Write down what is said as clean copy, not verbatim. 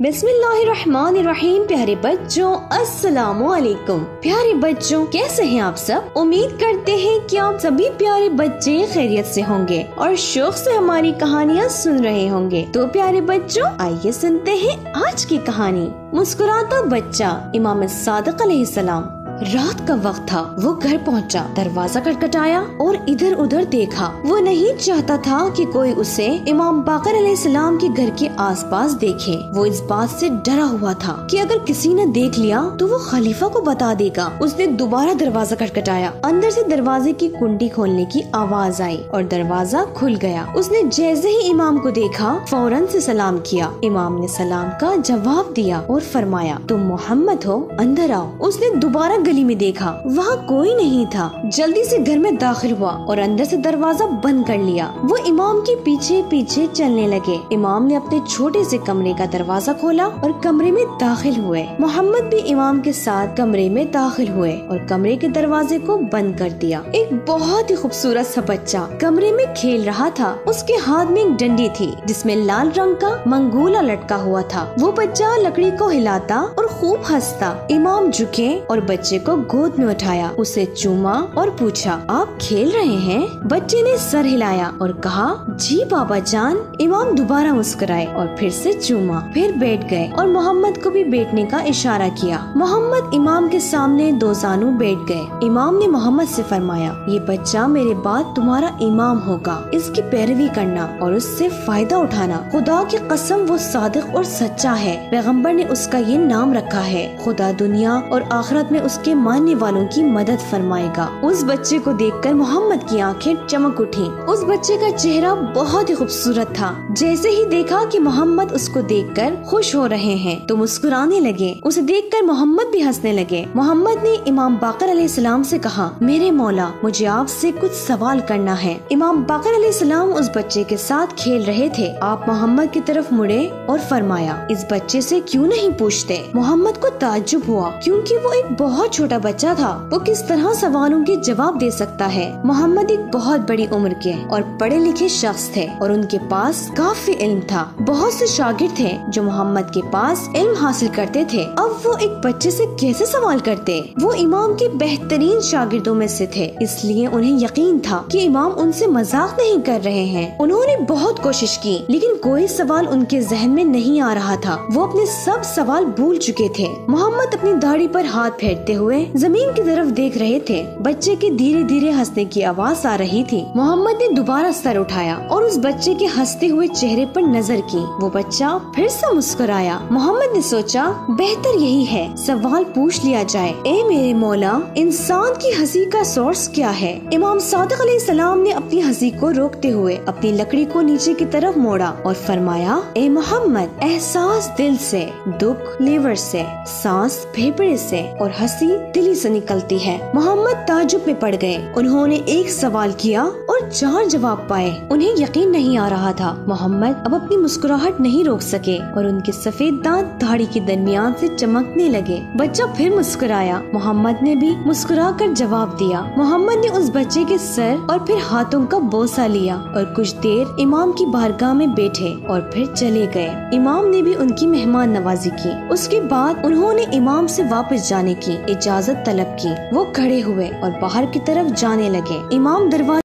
बिस्मिल्लाहिर्रहमानिर्रहीम। प्यारे बच्चों, अस्सलामुअलैकुम। प्यारे बच्चों, कैसे हैं आप सब? उम्मीद करते हैं कि आप सभी प्यारे बच्चे खैरियत से होंगे और शौक से हमारी कहानियाँ सुन रहे होंगे। तो प्यारे बच्चों, आइए सुनते हैं आज की कहानी, मुस्कुराता बच्चा। इमाम सादिक अलैहिस्सलाम। रात का वक्त था। वो घर पहुंचा, दरवाजा खटखटाया और इधर उधर देखा। वो नहीं चाहता था कि कोई उसे इमाम बाकर अलैहिस्सलाम के घर के आसपास देखे। वो इस बात से डरा हुआ था कि अगर किसी ने देख लिया तो वो खलीफा को बता देगा। उसने दोबारा दरवाजा खटखटाया। अंदर से दरवाजे की कुंडी खोलने की आवाज आई और दरवाजा खुल गया। उसने जैसे ही इमाम को देखा फौरन से सलाम किया। इमाम ने सलाम का जवाब दिया और फरमाया, तुम मोहम्मद हो, अंदर आओ। उसने दोबारा गली में देखा, वहाँ कोई नहीं था। जल्दी से घर में दाखिल हुआ और अंदर से दरवाजा बंद कर लिया। वो इमाम के पीछे पीछे चलने लगे। इमाम ने अपने छोटे से कमरे का दरवाजा खोला और कमरे में दाखिल हुए। मोहम्मद भी इमाम के साथ कमरे में दाखिल हुए और कमरे के दरवाजे को बंद कर दिया। एक बहुत ही खूबसूरत सा बच्चा कमरे में खेल रहा था। उसके हाथ में एक डंडी थी जिसमें लाल रंग का मंगोला लटका हुआ था। वो बच्चा लकड़ी को हिलाता और खूब हंसता। इमाम झुके और बच्चे को गोद में उठाया, उसे चूमा और पूछा, आप खेल रहे हैं? बच्चे ने सर हिलाया और कहा, जी बाबा जान। इमाम दोबारा मुस्कुराए और फिर से चूमा, फिर बैठ गए और मोहम्मद को भी बैठने का इशारा किया। मोहम्मद इमाम के सामने दो जानू बैठ गए। इमाम ने मोहम्मद से फरमाया, ये बच्चा मेरे बाद तुम्हारा इमाम होगा। इसकी पैरवी करना और उससे फायदा उठाना। खुदा की कसम वो सादिक और सच्चा है। पैगम्बर ने उसका ये नाम रखा है। खुदा दुनिया और आखिरत में उसके मानने वालों की मदद फरमाएगा। उस बच्चे को देखकर मोहम्मद की आंखें चमक उठी। उस बच्चे का चेहरा बहुत ही खूबसूरत था। जैसे ही देखा कि मोहम्मद उसको देखकर खुश हो रहे हैं तो मुस्कुराने लगे। उसे देखकर मोहम्मद भी हंसने लगे। मोहम्मद ने इमाम बाकर अलैहिस्सलाम से कहा, मेरे मौला, मुझे आपसे कुछ सवाल करना है। इमाम बाकर अलैहिस्सलाम उस बच्चे के साथ खेल रहे थे। आप मोहम्मद की तरफ मुड़े और फरमाया, इस बच्चे से क्यों नहीं पूछते? मोहम्मद को ताज्जुब हुआ क्योंकि वो एक बहुत छोटा बच्चा था। वो किस तरह सवालों के जवाब दे सकता है? मोहम्मद एक बहुत बड़ी उम्र के और पढ़े लिखे शख्स थे और उनके पास काफी इल्म था। बहुत से शागिर्द थे जो मोहम्मद के पास इल्म हासिल करते थे। अब वो एक बच्चे से कैसे सवाल करते? वो इमाम के बेहतरीन शागिर्दों में से थे, इसलिए उन्हें यकीन था कि इमाम उनसे मजाक नहीं कर रहे हैं। उन्होंने बहुत कोशिश की लेकिन कोई सवाल उनके जहन में नहीं आ रहा था। वो अपने सब सवाल भूल चुके थे। मोहम्मद अपनी दाढ़ी पर हाथ फेरते हुए जमीन की तरफ देख रहे थे। बच्चे के धीरे धीरे हंसने की आवाज आ रही थी। मोहम्मद ने दोबारा सर उठाया और उस बच्चे के हंसते हुए चेहरे पर नजर की। वो बच्चा फिर से मुस्कुराया। मोहम्मद ने सोचा, बेहतर यही है, सवाल पूछ लिया जाए। ए मेरे मौला, इंसान की हंसी का सोर्स क्या है? इमाम सादिक अलैहिस्सलाम ने अपनी हंसी को रोकते हुए अपनी लकड़ी को नीचे की तरफ मोड़ा और फरमाया, ए मोहम्मद, एहसास दिल से, दुख लीवर से, सांस फेफड़े से और हंसी दिली से निकलती है। मोहम्मद ताज्जुब में पड़ गए। उन्होंने एक सवाल किया और 4 जवाब पाए। उन्हें यकीन नहीं आ रहा था। मोहम्मद अब अपनी मुस्कुराहट नहीं रोक सके और उनके सफेद दांत दाढ़ी के दरमियान से चमकने लगे। बच्चा फिर मुस्कुराया। मोहम्मद ने भी मुस्कुराकर जवाब दिया। मोहम्मद ने उस बच्चे के सर और फिर हाथों का बोसा लिया और कुछ देर इमाम की बारगाह में बैठे और फिर चले गए। इमाम ने भी उनकी मेहमान नवाजी की। उसके बाद उन्होंने इमाम से वापस जाने की इजाजत तलब की। वो खड़े हुए और बाहर की तरफ जाने लगे। इमाम दरवाजे